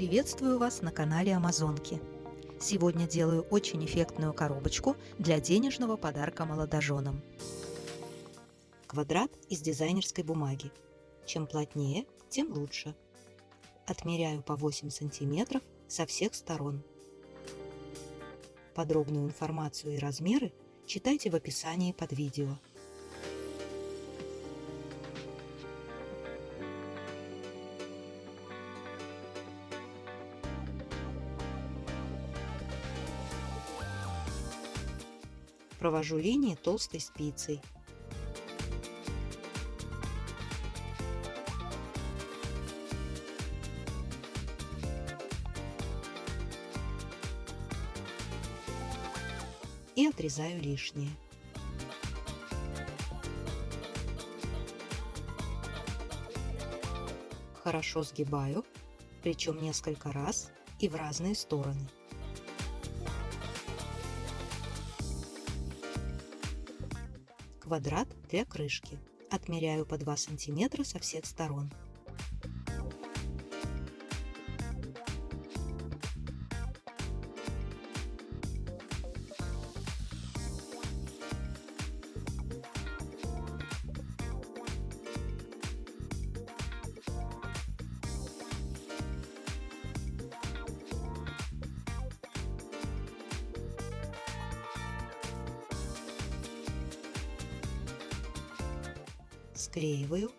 Приветствую вас на канале Амазонки. Сегодня делаю очень эффектную коробочку для денежного подарка молодоженам. Квадрат из дизайнерской бумаги. Чем плотнее, тем лучше. Отмеряю по 8 сантиметров со всех сторон. Подробную информацию и размеры читайте в описании под видео. Провожу линии толстой спицей. И отрезаю лишнее. Хорошо сгибаю, причем несколько раз и в разные стороны. Квадрат для крышки. Отмеряю по 2 сантиметра со всех сторон. Склеиваю.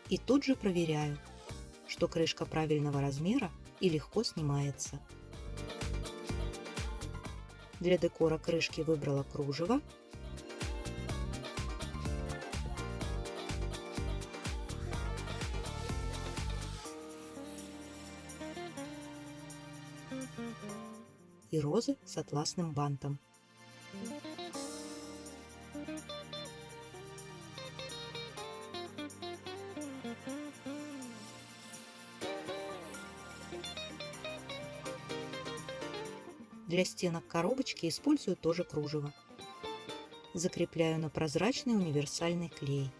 И тут же проверяю, что крышка правильного размера и легко снимается. Для декора крышки выбрала кружево. И розы с атласным бантом. Для стенок коробочки использую тоже кружево. Закрепляю на прозрачный универсальный клей.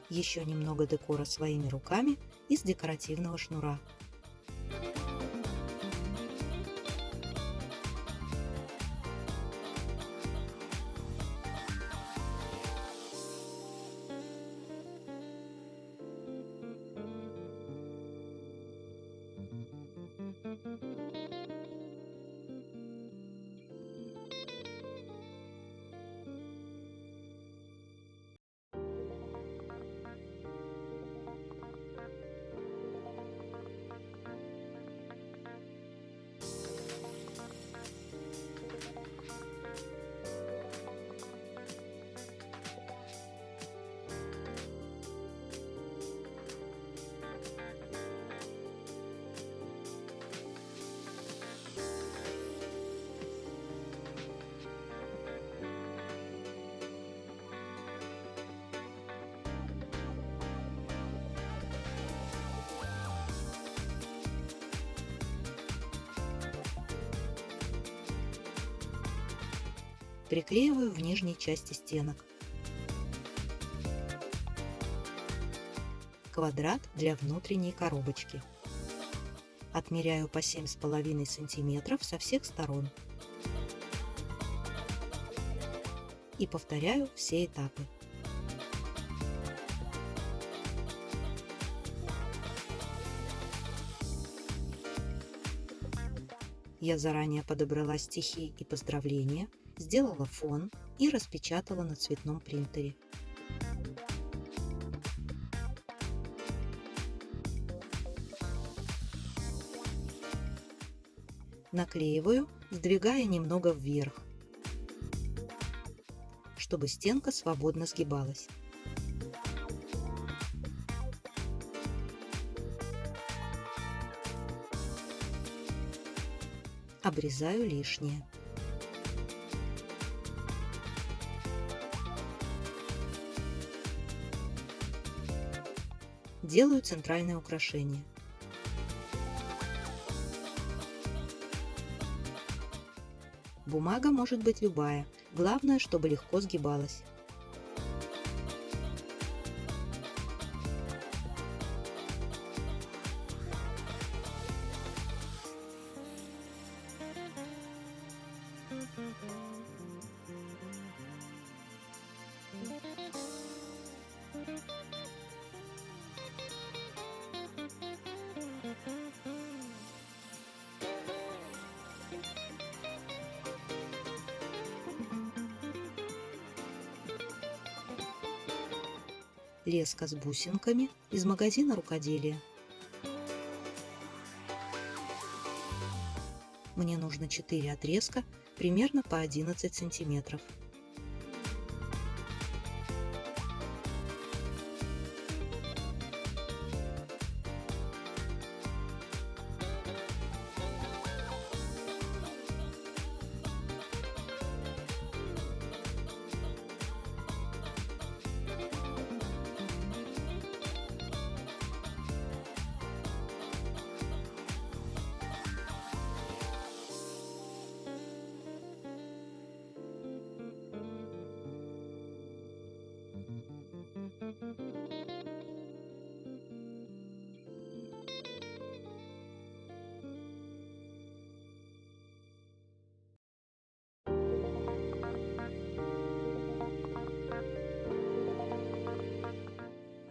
Еще немного декора своими руками из декоративного шнура. Приклеиваю в нижней части стенок. Квадрат для внутренней коробочки. Отмеряю по 7,5 сантиметров со всех сторон. И повторяю все этапы. Я заранее подобрала стихи и поздравления, сделала фон и распечатала на цветном принтере. Наклеиваю, сдвигая немного вверх, чтобы стенка свободно сгибалась. Обрезаю лишнее. Делаю центральное украшение. Бумага может быть любая, главное, чтобы легко сгибалась. Леска с бусинками из магазина рукоделия. Мне нужно 4 отрезка, примерно по 11 сантиметров.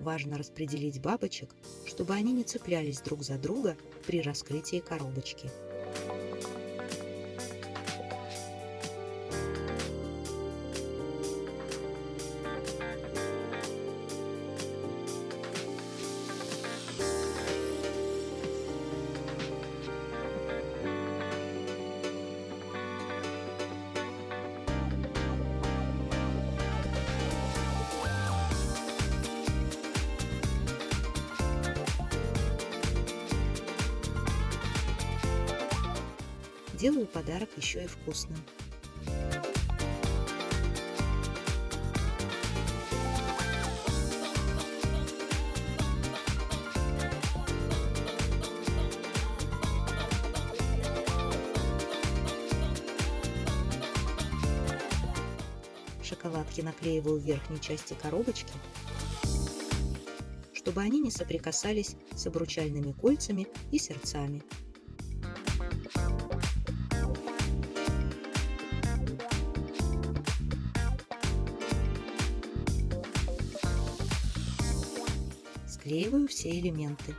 Важно распределить бабочек, чтобы они не цеплялись друг за друга при раскрытии коробочки. Делаю подарок еще и вкусным. Шоколадки наклеиваю в верхней части коробочки, чтобы они не соприкасались с обручальными кольцами и сердцами. Склеиваю все элементы.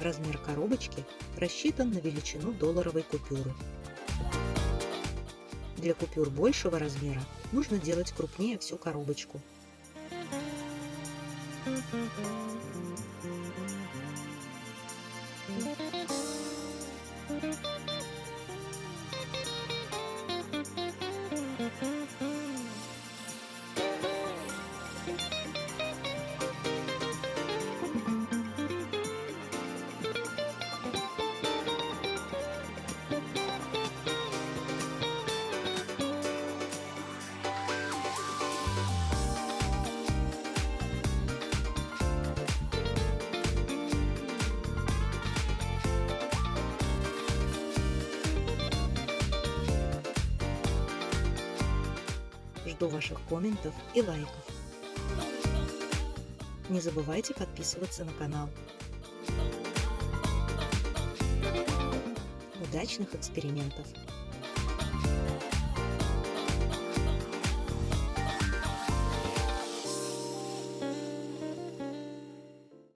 Размер коробочки рассчитан на величину долларовой купюры. Для купюр большего размера нужно делать крупнее всю коробочку. Жду ваших комментов и лайков. Не забывайте подписываться на канал. Удачных экспериментов!